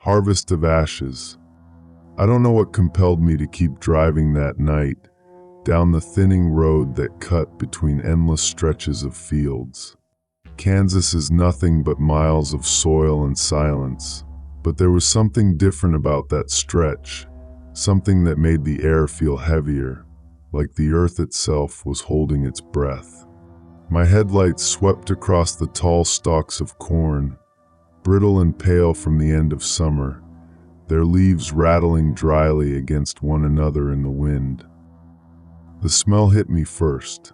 Harvest of ashes. I don't know what compelled me to keep driving that night, down the thinning road that cut between endless stretches of fields. Kansas is nothing but miles of soil and silence, but there was something different about that stretch, something that made the air feel heavier, like the earth itself was holding its breath. My headlights swept across the tall stalks of corn, brittle and pale from the end of summer, their leaves rattling dryly against one another in the wind. The smell hit me first.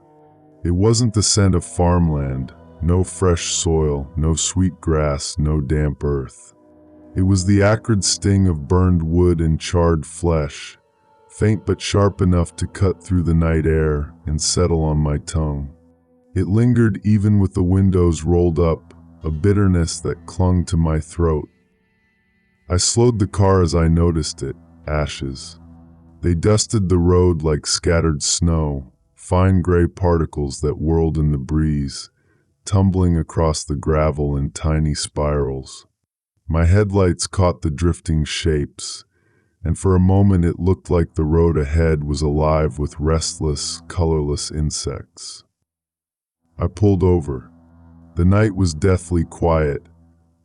It wasn't the scent of farmland, no fresh soil, no sweet grass, no damp earth. It was the acrid sting of burned wood and charred flesh, faint but sharp enough to cut through the night air and settle on my tongue. It lingered even with the windows rolled up, a bitterness that clung to my throat. I slowed the car as I noticed it, ashes. They dusted the road like scattered snow, fine gray particles that whirled in the breeze, tumbling across the gravel in tiny spirals. My headlights caught the drifting shapes, and for a moment it looked like the road ahead was alive with restless, colorless insects. I pulled over. The night was deathly quiet,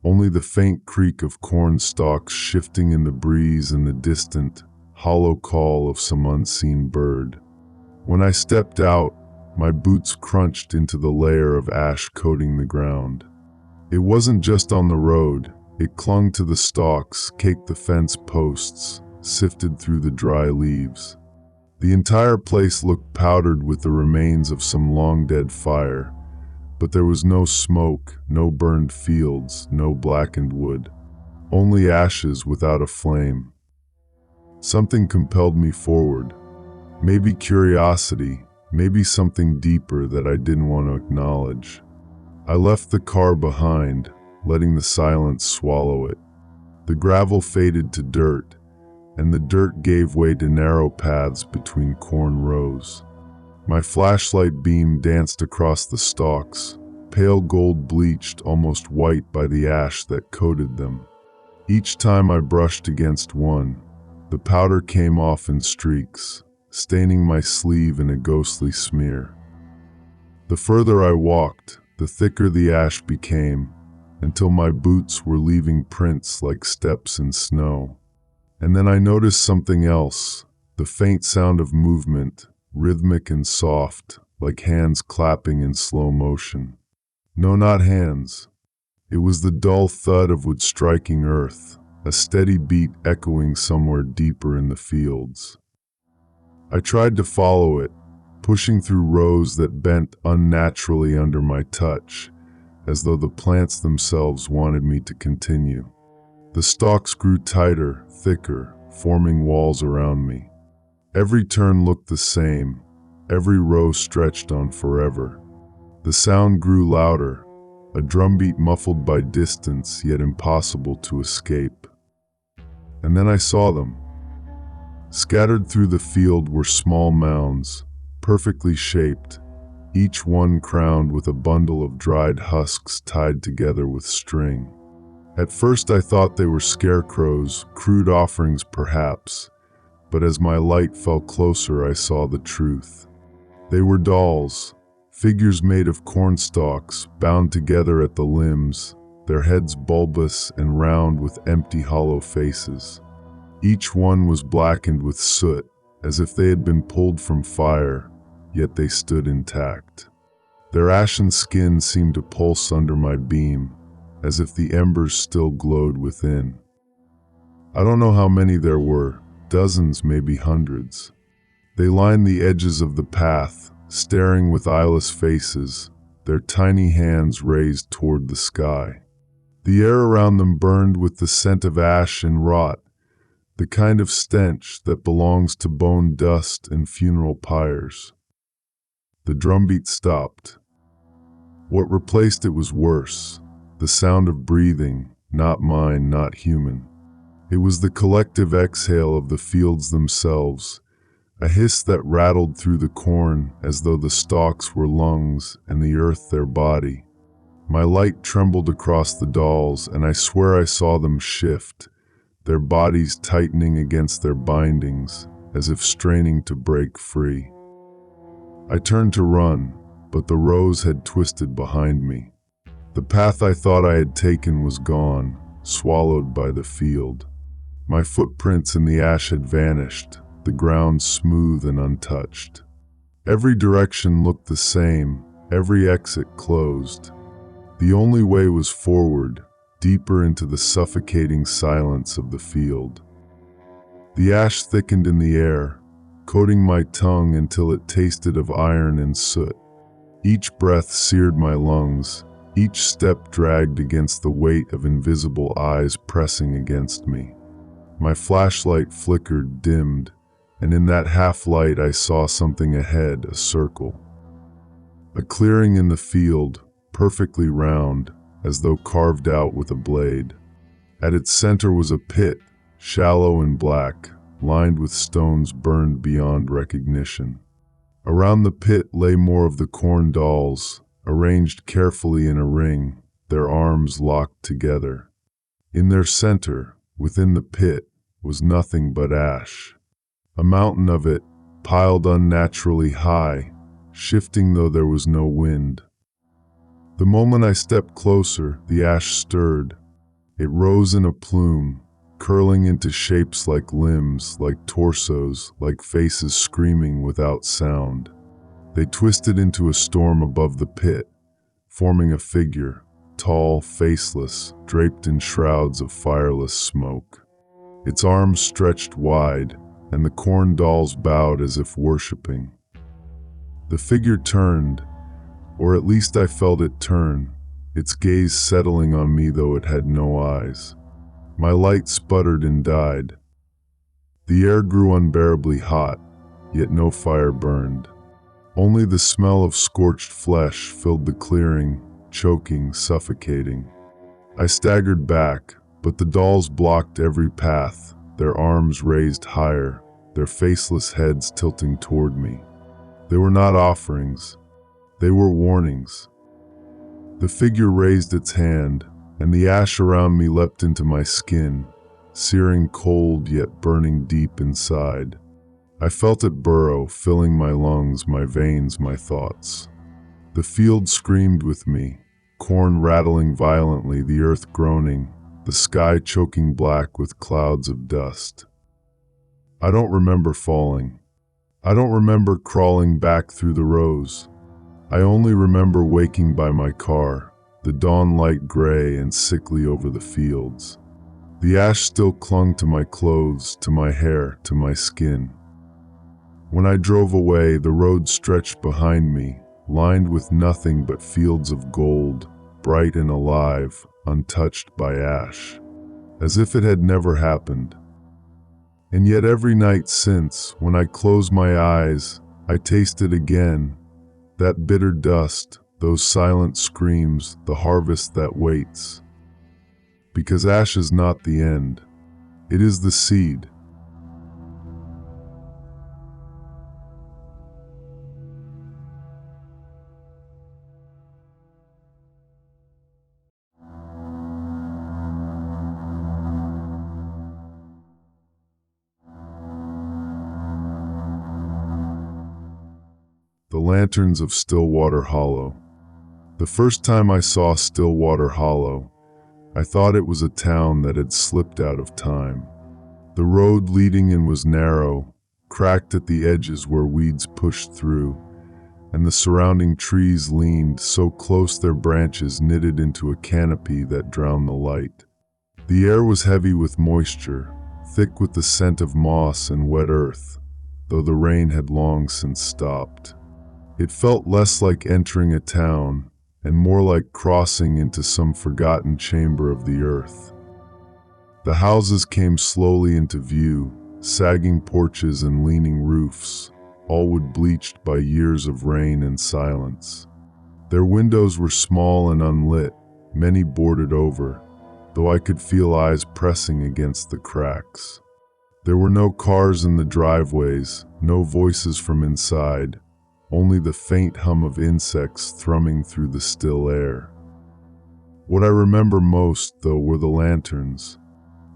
only the faint creak of corn stalks shifting in the breeze and the distant, hollow call of some unseen bird. When I stepped out, my boots crunched into the layer of ash coating the ground. It wasn't just on the road, it clung to the stalks, caked the fence posts, sifted through the dry leaves. The entire place looked powdered with the remains of some long-dead fire, but there was no smoke, no burned fields, no blackened wood, only ashes without a flame. Something compelled me forward. Maybe curiosity, maybe something deeper that I didn't want to acknowledge. I left the car behind, letting the silence swallow it. The gravel faded to dirt, and the dirt gave way to narrow paths between corn rows. My flashlight beam danced across the stalks, pale gold bleached almost white by the ash that coated them. Each time I brushed against one, the powder came off in streaks, staining my sleeve in a ghostly smear. The further I walked, the thicker the ash became, until my boots were leaving prints like steps in snow. And then I noticed something else, the faint sound of movement, rhythmic and soft, like hands clapping in slow motion. No, not hands. It was the dull thud of wood striking earth, a steady beat echoing somewhere deeper in the fields. I tried to follow it, pushing through rows that bent unnaturally under my touch, as though the plants themselves wanted me to continue. The stalks grew tighter, thicker, forming walls around me. Every turn looked the same, every row stretched on forever. The sound grew louder, a drumbeat muffled by distance yet impossible to escape. And then I saw them. Scattered through the field were small mounds, perfectly shaped, each one crowned with a bundle of dried husks tied together with string. At first I thought they were scarecrows, crude offerings perhaps, but as my light fell closer I saw the truth. They were dolls, figures made of corn stalks, bound together at the limbs, their heads bulbous and round with empty hollow faces. Each one was blackened with soot, as if they had been pulled from fire, yet they stood intact. Their ashen skin seemed to pulse under my beam, as if the embers still glowed within. I don't know how many there were, dozens, maybe hundreds. They lined the edges of the path, staring with eyeless faces, their tiny hands raised toward the sky. The air around them burned with the scent of ash and rot, the kind of stench that belongs to bone dust and funeral pyres. The drumbeat stopped. What replaced it was worse, the sound of breathing, not mine, not human. It was the collective exhale of the fields themselves, a hiss that rattled through the corn as though the stalks were lungs and the earth their body. My light trembled across the dolls, and I swear I saw them shift, their bodies tightening against their bindings, as if straining to break free. I turned to run, but the rows had twisted behind me. The path I thought I had taken was gone, swallowed by the field. My footprints in the ash had vanished, the ground smooth and untouched. Every direction looked the same, every exit closed. The only way was forward, deeper into the suffocating silence of the field. The ash thickened in the air, coating my tongue until it tasted of iron and soot. Each breath seared my lungs, each step dragged against the weight of invisible eyes pressing against me. My flashlight flickered, dimmed, and in that half-light I saw something ahead, a circle. A clearing in the field, perfectly round, as though carved out with a blade. At its center was a pit, shallow and black, lined with stones burned beyond recognition. Around the pit lay more of the corn dolls, arranged carefully in a ring, their arms locked together. In their center, within the pit, was nothing but ash. A mountain of it, piled unnaturally high, shifting though there was no wind. The moment I stepped closer, the ash stirred. It rose in a plume, curling into shapes like limbs, like torsos, like faces screaming without sound. They twisted into a storm above the pit, forming a figure, tall, faceless, draped in shrouds of fireless smoke. Its arms stretched wide, and the corn dolls bowed as if worshipping. The figure turned, or at least I felt it turn, its gaze settling on me though it had no eyes. My light sputtered and died. The air grew unbearably hot, yet no fire burned. Only the smell of scorched flesh filled the clearing, choking, suffocating. I staggered back, but the dolls blocked every path, their arms raised higher, their faceless heads tilting toward me. They were not offerings, they were warnings. The figure raised its hand, and the ash around me leapt into my skin, searing cold yet burning deep inside. I felt it burrow, filling my lungs, my veins, my thoughts. The field screamed with me, corn rattling violently, the earth groaning, the sky choking black with clouds of dust. I don't remember falling. I don't remember crawling back through the rows. I only remember waking by my car, the dawn light gray and sickly over the fields. The ash still clung to my clothes, to my hair, to my skin. When I drove away, the road stretched behind me, lined with nothing but fields of gold, bright and alive, untouched by ash, as if it had never happened. And yet every night since, when I close my eyes, I taste it again, that bitter dust, those silent screams, the harvest that waits. Because ash is not the end, it is the seed. The lanterns of Stillwater Hollow. The first time I saw Stillwater Hollow, I thought it was a town that had slipped out of time. The road leading in was narrow, cracked at the edges where weeds pushed through, and the surrounding trees leaned so close their branches knitted into a canopy that drowned the light. The air was heavy with moisture, thick with the scent of moss and wet earth, though the rain had long since stopped. It felt less like entering a town and more like crossing into some forgotten chamber of the earth. The houses came slowly into view, sagging porches and leaning roofs, all wood bleached by years of rain and silence. Their windows were small and unlit, many boarded over, though I could feel eyes pressing against the cracks. There were no cars in the driveways, no voices from inside, only the faint hum of insects thrumming through the still air. What I remember most, though, were the lanterns.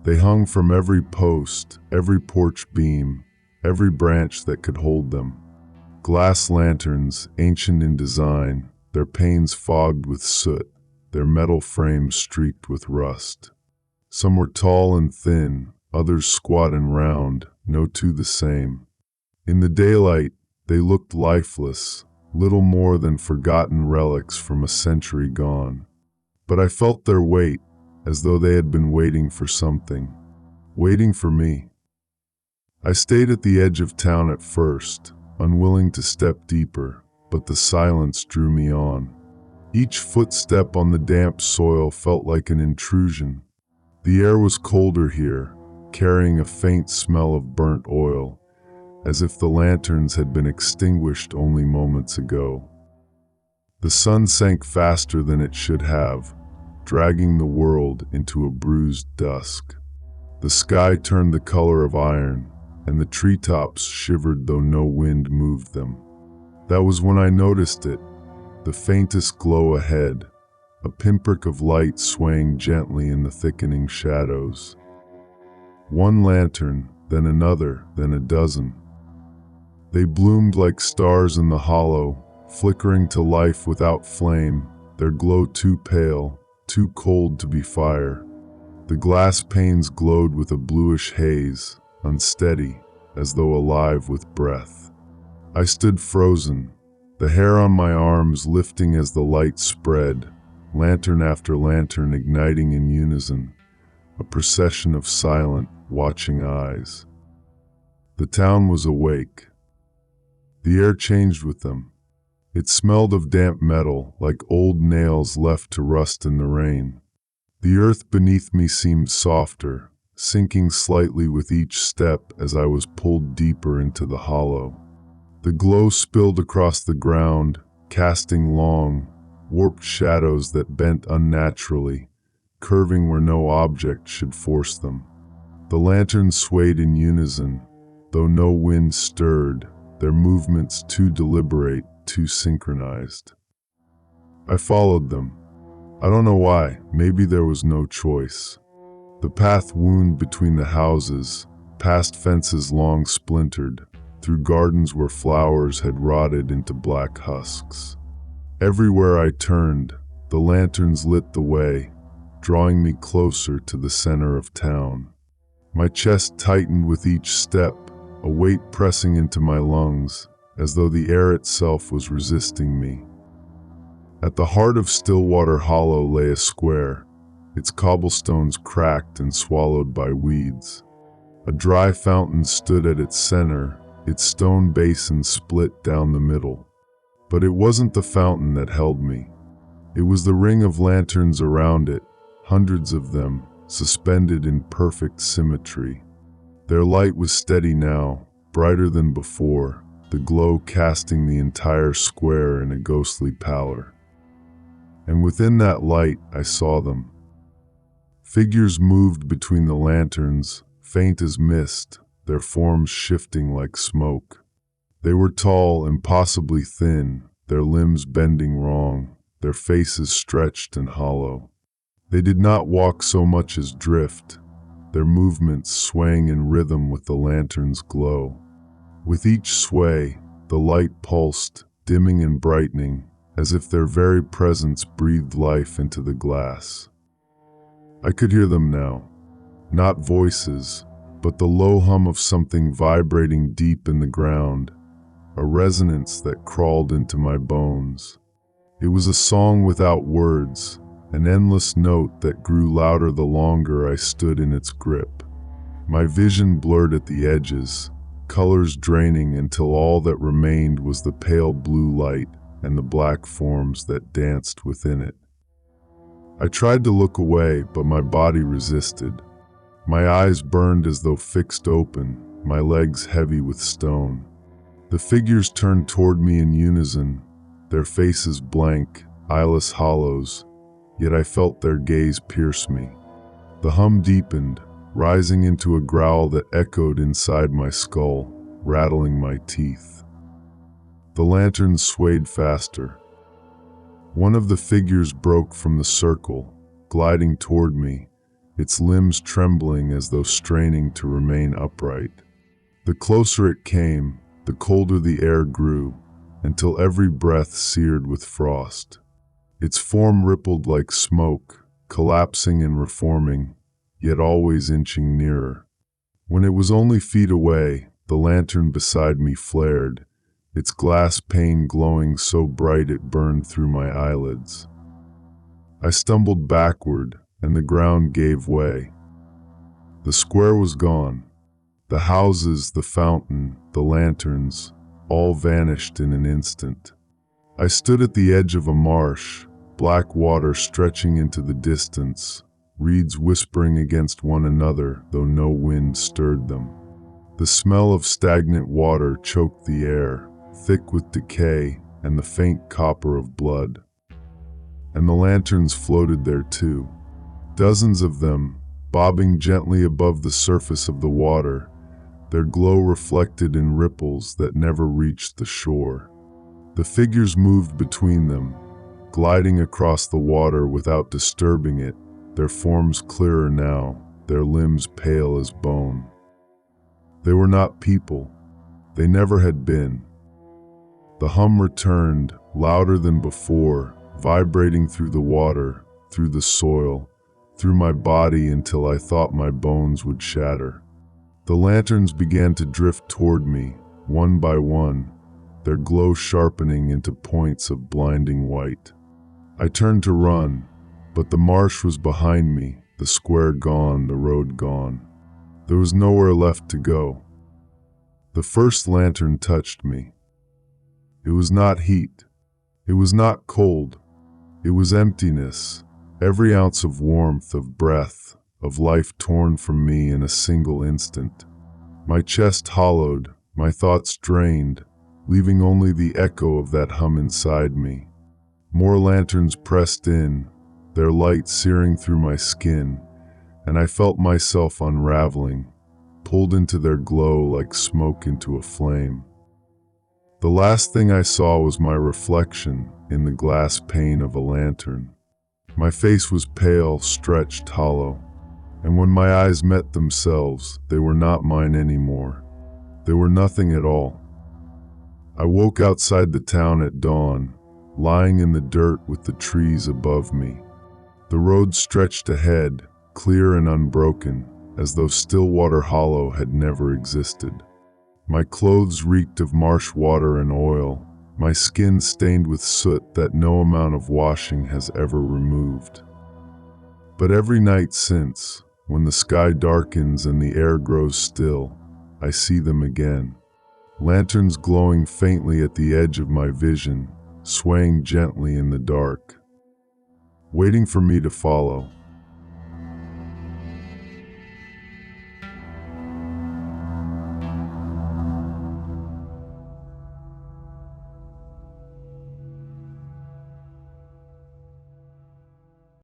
They hung from every post, every porch beam, every branch that could hold them. Glass lanterns, ancient in design, their panes fogged with soot, their metal frames streaked with rust. Some were tall and thin, others squat and round, no two the same. In the daylight, they looked lifeless, little more than forgotten relics from a century gone. But I felt their weight, as though they had been waiting for something. Waiting for me. I stayed at the edge of town at first, unwilling to step deeper, but the silence drew me on. Each footstep on the damp soil felt like an intrusion. The air was colder here, carrying a faint smell of burnt oil, as if the lanterns had been extinguished only moments ago. The sun sank faster than it should have, dragging the world into a bruised dusk. The sky turned the color of iron, and the treetops shivered though no wind moved them. That was when I noticed it, the faintest glow ahead, a pinprick of light swaying gently in the thickening shadows. One lantern, then another, then a dozen. They bloomed like stars in the hollow, flickering to life without flame, their glow too pale, too cold to be fire. The glass panes glowed with a bluish haze, unsteady, as though alive with breath. I stood frozen, the hair on my arms lifting as the light spread, lantern after lantern igniting in unison, a procession of silent, watching eyes. The town was awake. The air changed with them. It smelled of damp metal, like old nails left to rust in the rain. The earth beneath me seemed softer, sinking slightly with each step as I was pulled deeper into the hollow. The glow spilled across the ground, casting long, warped shadows that bent unnaturally, curving where no object should force them. The lanterns swayed in unison, though no wind stirred, their movements too deliberate, too synchronized. I followed them. I don't know why, maybe there was no choice. The path wound between the houses, past fences long splintered, through gardens where flowers had rotted into black husks. Everywhere I turned, the lanterns lit the way, drawing me closer to the center of town. My chest tightened with each step, a weight pressing into my lungs, as though the air itself was resisting me. At the heart of Stillwater Hollow lay a square, its cobblestones cracked and swallowed by weeds. A dry fountain stood at its center, its stone basin split down the middle. But it wasn't the fountain that held me. It was the ring of lanterns around it, hundreds of them, suspended in perfect symmetry. Their light was steady now, brighter than before, the glow casting the entire square in a ghostly pallor. And within that light, I saw them. Figures moved between the lanterns, faint as mist, their forms shifting like smoke. They were tall, impossibly thin, their limbs bending wrong, their faces stretched and hollow. They did not walk so much as drift, their movements swaying in rhythm with the lantern's glow. With each sway, the light pulsed, dimming and brightening, as if their very presence breathed life into the glass. I could hear them now, not voices, but the low hum of something vibrating deep in the ground, a resonance that crawled into my bones. It was a song without words, an endless note that grew louder the longer I stood in its grip. My vision blurred at the edges, colors draining until all that remained was the pale blue light and the black forms that danced within it. I tried to look away, but my body resisted. My eyes burned as though fixed open, my legs heavy with stone. The figures turned toward me in unison, their faces blank, eyeless hollows, yet I felt their gaze pierce me. The hum deepened, rising into a growl that echoed inside my skull, rattling my teeth. The lanterns swayed faster. One of the figures broke from the circle, gliding toward me, its limbs trembling as though straining to remain upright. The closer it came, the colder the air grew, until every breath seared with frost. Its form rippled like smoke, collapsing and reforming, yet always inching nearer. When it was only feet away, the lantern beside me flared, its glass pane glowing so bright it burned through my eyelids. I stumbled backward, and the ground gave way. The square was gone. The houses, the fountain, the lanterns, all vanished in an instant. I stood at the edge of a marsh, black water stretching into the distance, reeds whispering against one another though no wind stirred them. The smell of stagnant water choked the air, thick with decay and the faint copper of blood. And the lanterns floated there too, dozens of them, bobbing gently above the surface of the water, their glow reflected in ripples that never reached the shore. The figures moved between them, gliding across the water without disturbing it, their forms clearer now, their limbs pale as bone. They were not people. They never had been. The hum returned, louder than before, vibrating through the water, through the soil, through my body until I thought my bones would shatter. The lanterns began to drift toward me, one by one, their glow sharpening into points of blinding white. I turned to run, but the marsh was behind me, the square gone, the road gone. There was nowhere left to go. The first lantern touched me. It was not heat. It was not cold. It was emptiness, every ounce of warmth, of breath, of life torn from me in a single instant. My chest hollowed, my thoughts drained, leaving only the echo of that hum inside me. More lanterns pressed in, their light searing through my skin, and I felt myself unraveling, pulled into their glow like smoke into a flame. The last thing I saw was my reflection in the glass pane of a lantern. My face was pale, stretched, hollow, and when my eyes met themselves, they were not mine anymore. They were nothing at all. I woke outside the town at dawn, lying in the dirt with the trees above me. The road stretched ahead, clear and unbroken, as though Stillwater Hollow had never existed. My clothes reeked of marsh water and oil, my skin stained with soot that no amount of washing has ever removed. But every night since, when the sky darkens and the air grows still, I see them again. Lanterns glowing faintly at the edge of my vision, swaying gently in the dark, waiting for me to follow.